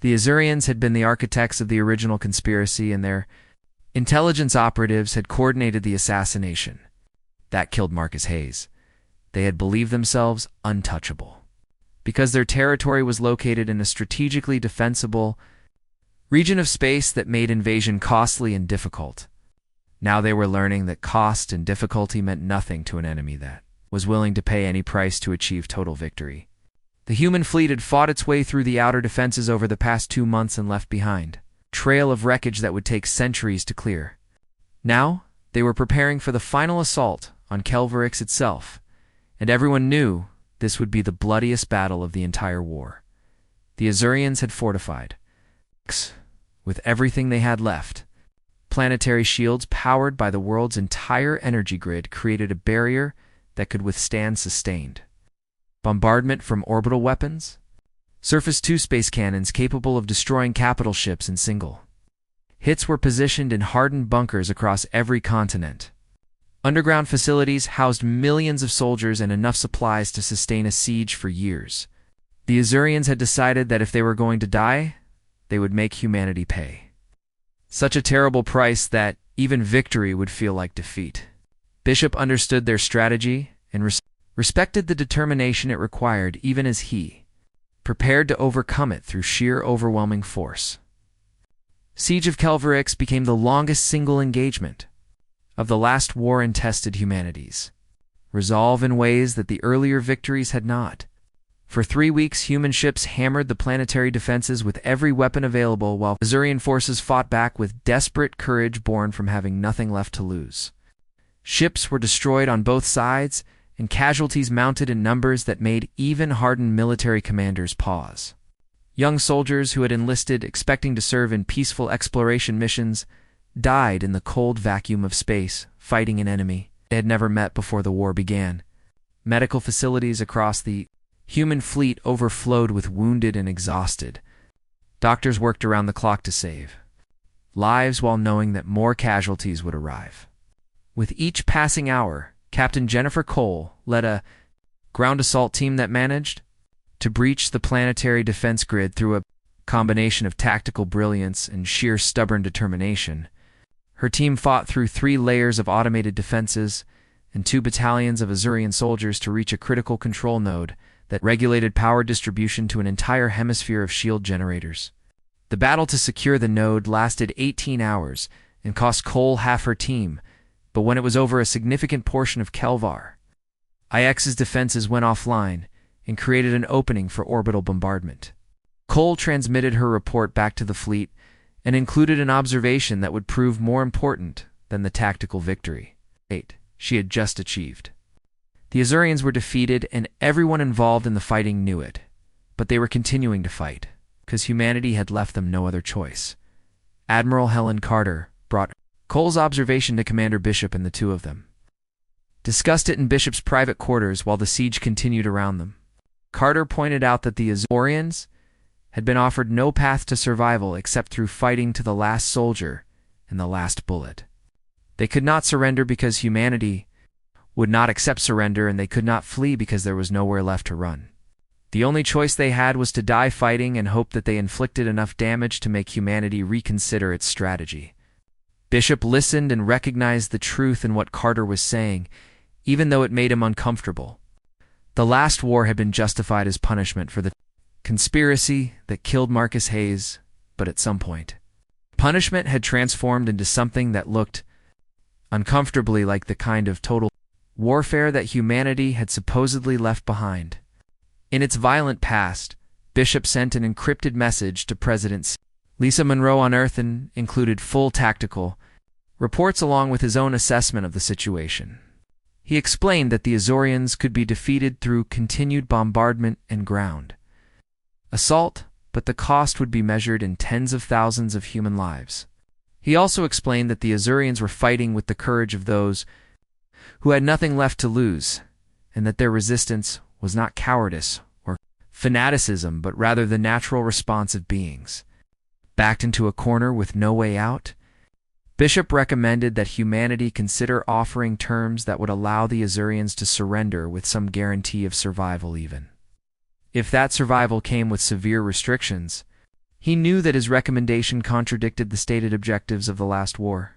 Speaker 1: The Azurians had been the architects of the original conspiracy, and their intelligence operatives had coordinated the assassination that killed Marcus Hayes. They had believed themselves untouchable because their territory was located in a strategically defensible region of space that made invasion costly and difficult. Now they were learning that cost and difficulty meant nothing to an enemy that was willing to pay any price to achieve total victory. The human fleet had fought its way through the outer defenses over the past 2 months and left behind a trail of wreckage that would take centuries to clear. Now, they were preparing for the final assault on Kelvarix itself, and everyone knew this would be the bloodiest battle of the entire war. The Azurians had fortified with everything they had left. Planetary shields powered by the world's entire energy grid created a barrier that could withstand sustained bombardment from orbital weapons, Surface 2 space cannons capable of destroying capital ships in single hits were positioned in hardened bunkers across every continent. Underground facilities housed millions of soldiers and enough supplies to sustain a siege for years. The Azurians had decided that if they were going to die, they would make humanity pay. Such a terrible price that even victory would feel like defeat. Bishop understood their strategy and respected the determination it required, even as he prepared to overcome it through sheer overwhelming force. Siege of Kelvarix became the longest single engagement of the last war and tested humanity's resolve in ways that the earlier victories had not. For 3 weeks, human ships hammered the planetary defenses with every weapon available, while Azurian forces fought back with desperate courage born from having nothing left to lose. Ships were destroyed on both sides, and casualties mounted in numbers that made even hardened military commanders pause. Young soldiers who had enlisted expecting to serve in peaceful exploration missions died in the cold vacuum of space, fighting an enemy they had never met before the war began. Medical facilities across the human fleet overflowed with wounded and exhausted. Doctors worked around the clock to save lives while knowing that more casualties would arrive. With each passing hour, Captain Jennifer Cole led a ground assault team that managed to breach the planetary defense grid through a combination of tactical brilliance and sheer stubborn determination. Her team fought through 3 layers of automated defenses and 2 battalions of Azurian soldiers to reach a critical control node that regulated power distribution to an entire hemisphere of shield generators. The battle to secure the node lasted 18 hours and cost Cole half her team, but when it was over, a significant portion of Kelvar IX's defenses went offline and created an opening for orbital bombardment. Cole transmitted her report back to the fleet and included an observation that would prove more important than the tactical victory she had just achieved. The Azurians were defeated, and everyone involved in the fighting knew it, but they were continuing to fight, because humanity had left them no other choice. Admiral Helen Carter brought Cole's observation to Commander Bishop, and the two of them discussed it in Bishop's private quarters while the siege continued around them. Carter pointed out that the Azurians had been offered no path to survival except through fighting to the last soldier and the last bullet. They could not surrender because humanity would not accept surrender, and they could not flee because there was nowhere left to run. The only choice they had was to die fighting and hope that they inflicted enough damage to make humanity reconsider its strategy. Bishop listened and recognized the truth in what Carter was saying, even though it made him uncomfortable. The last war had been justified as punishment for the conspiracy that killed Marcus Hayes, but at some point, punishment had transformed into something that looked uncomfortably like the kind of total warfare that humanity had supposedly left behind. In its violent past, Bishop sent an encrypted message to President Lisa Monroe on Earth and included full tactical reports along with his own assessment of the situation. He explained that the Azorians could be defeated through continued bombardment and ground assault, but the cost would be measured in tens of thousands of human lives. He also explained that the Azurians were fighting with the courage of those who had nothing left to lose, and that their resistance was not cowardice or fanaticism, but rather the natural response of beings backed into a corner with no way out. Bishop recommended that humanity consider offering terms that would allow the Azurians to surrender with some guarantee of survival, even if that survival came with severe restrictions. He knew that his recommendation contradicted the stated objectives of the last war,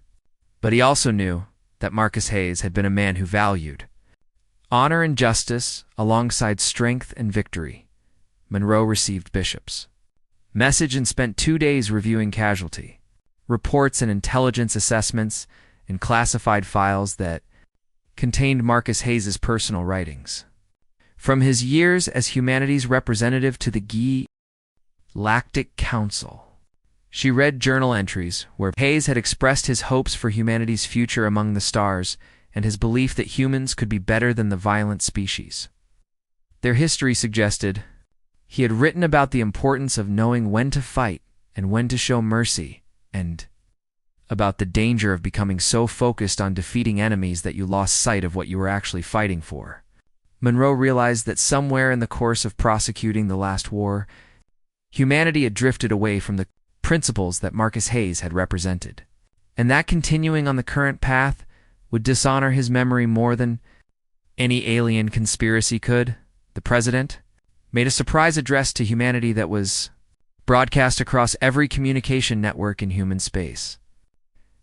Speaker 1: but he also knew that Marcus Hayes had been a man who valued honor and justice alongside strength and victory. Monroe received Bishop's message and spent 2 days reviewing casualty reports and intelligence assessments in classified files that contained Marcus Hayes's personal writings. From his years as humanity's representative to the Galactic Council, she read journal entries where Hayes had expressed his hopes for humanity's future among the stars and his belief that humans could be better than the violent species. Their history suggested he had written about the importance of knowing when to fight and when to show mercy, and about the danger of becoming so focused on defeating enemies that you lost sight of what you were actually fighting for. Monroe realized that somewhere in the course of prosecuting the last war, Humanity had drifted away from the principles that Marcus Hayes had represented, and that continuing on the current path would dishonor his memory more than any alien conspiracy could. The president made a surprise address to humanity that was broadcast across every communication network in human space.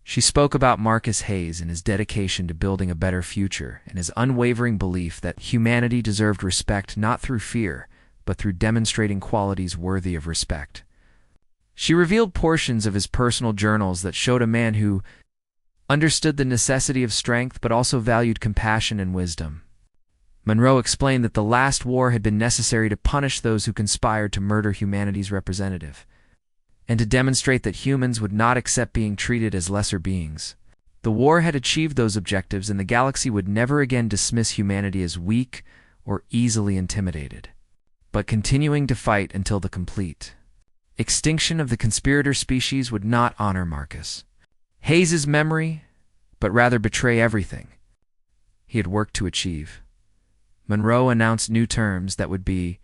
Speaker 1: She spoke about Marcus Hayes and his dedication to building a better future and his unwavering belief that humanity deserved respect not through fear, but through demonstrating qualities worthy of respect. She revealed portions of his personal journals that showed a man who understood the necessity of strength but also valued compassion and wisdom. Monroe explained that the last war had been necessary to punish those who conspired to murder humanity's representative, and to demonstrate that humans would not accept being treated as lesser beings. The war had achieved those objectives, and the galaxy would never again dismiss humanity as weak or easily intimidated, but continuing to fight until the complete extinction of the conspirator species would not honor Marcus Hayes's memory, but rather betray everything he had worked to achieve. Monroe announced new terms that would be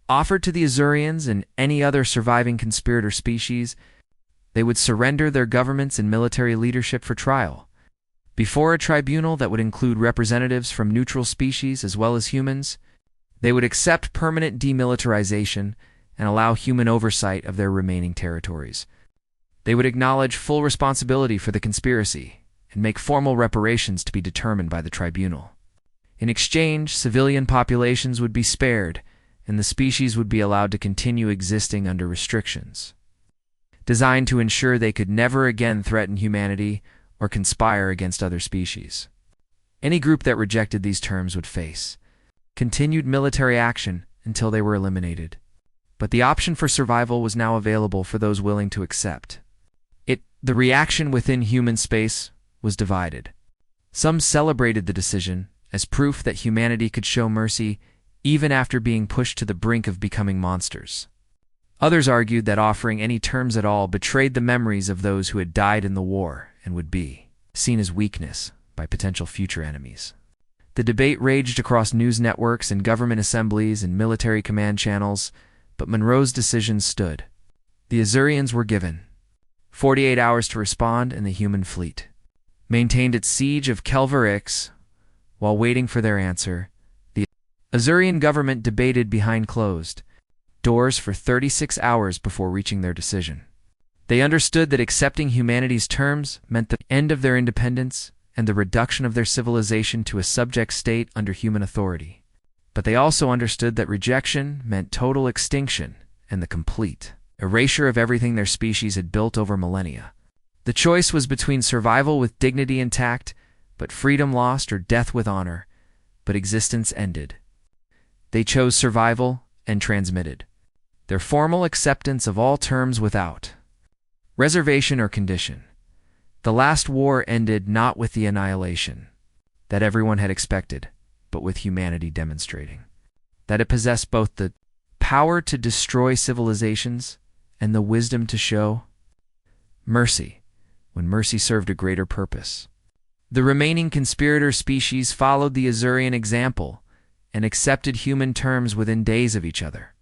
Speaker 1: offered to the Azurians and any other surviving conspirator species. They would surrender their governments and military leadership for trial before a tribunal that would include representatives from neutral species as well as humans. They would accept permanent demilitarization and allow human oversight of their remaining territories. They would acknowledge full responsibility for the conspiracy and make formal reparations to be determined by the tribunal. In exchange, civilian populations would be spared, and the species would be allowed to continue existing under restrictions designed to ensure they could never again threaten humanity or conspire against other species. Any group that rejected these terms would face continued military action until they were eliminated. But the option for survival was now available for those willing to accept it. The reaction within human space was divided. Some celebrated the decision as proof that humanity could show mercy even after being pushed to the brink of becoming monsters. Others argued that offering any terms at all betrayed the memories of those who had died in the war and would be seen as weakness by potential future enemies. The debate raged across news networks and government assemblies and military command channels, but Monroe's decision stood. The Azurians were given 48 hours to respond, and the human fleet maintained its siege of Kelvar Ix. While waiting for their answer, the Azurian government debated behind closed doors for 36 hours before reaching their decision. They understood that accepting humanity's terms meant the end of their independence and the reduction of their civilization to a subject state under human authority. But they also understood that rejection meant total extinction and the complete erasure of everything their species had built over millennia. The choice was between survival with dignity intact, but freedom lost, or death with honor, but existence ended. They chose survival and transmitted their formal acceptance of all terms without reservation or condition. The last war ended not with the annihilation that everyone had expected, but with humanity demonstrating that it possessed both the power to destroy civilizations and the wisdom to show mercy when mercy served a greater purpose. The remaining conspirator species followed the Azurian example and accepted human terms within days of each other.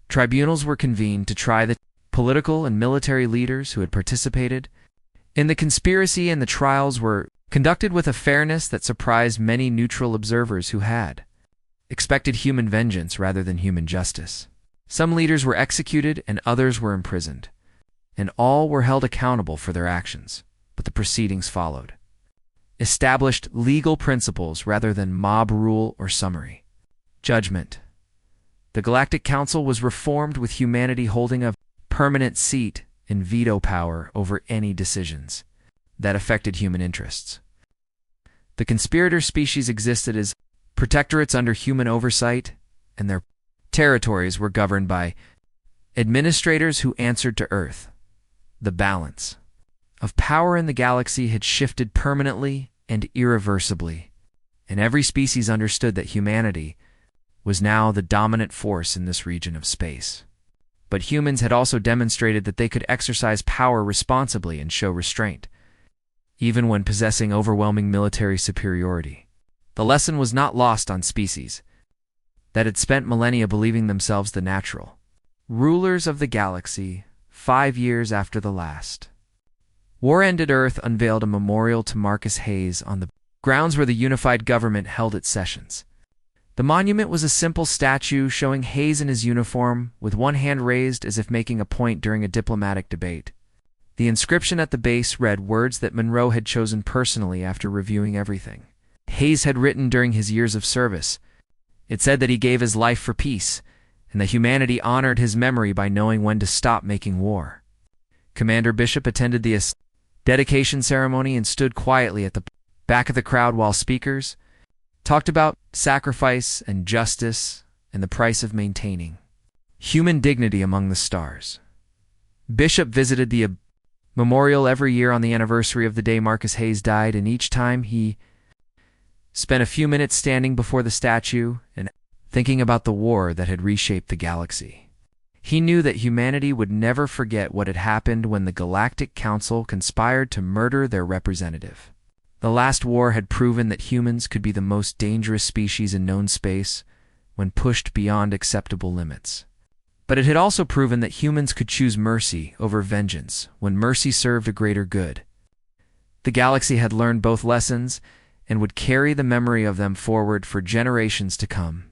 Speaker 1: Tribunals were convened to try the political and military leaders who had participated in the conspiracy, and the trials were conducted with a fairness that surprised many neutral observers who had expected human vengeance rather than human justice. Some leaders were executed and others were imprisoned, and all were held accountable for their actions, but the proceedings followed established legal principles rather than mob rule or summary judgment. The Galactic Council was reformed, with humanity holding a permanent seat and veto power over any decisions that affected human interests. The conspirator species existed as protectorates under human oversight, and their territories were governed by administrators who answered to Earth. The balance of power in the galaxy had shifted permanently and irreversibly, and every species understood that humanity was now the dominant force in this region of space. But humans had also demonstrated that they could exercise power responsibly and show restraint, even when possessing overwhelming military superiority. The lesson was not lost on species that had spent millennia believing themselves the natural Rulers of the Galaxy, 5 years after the last. War-ended Earth unveiled a memorial to Marcus Hayes on the grounds where the unified government held its sessions. The monument was a simple statue showing Hayes in his uniform, with one hand raised as if making a point during a diplomatic debate. The inscription at the base read words that Monroe had chosen personally after reviewing everything Hayes had written during his years of service. It said that he gave his life for peace, and that humanity honored his memory by knowing when to stop making war. Commander Bishop attended the dedication ceremony and stood quietly at the back of the crowd while speakers talked about sacrifice and justice and the price of maintaining human dignity among the stars. Bishop visited the memorial every year on the anniversary of the day Marcus Hayes died, and each time he spent a few minutes standing before the statue and thinking about the war that had reshaped the galaxy. He knew that humanity would never forget what had happened when the Galactic Council conspired to murder their representative. The last war had proven that humans could be the most dangerous species in known space when pushed beyond acceptable limits. But it had also proven that humans could choose mercy over vengeance when mercy served a greater good. The galaxy had learned both lessons and would carry the memory of them forward for generations to come.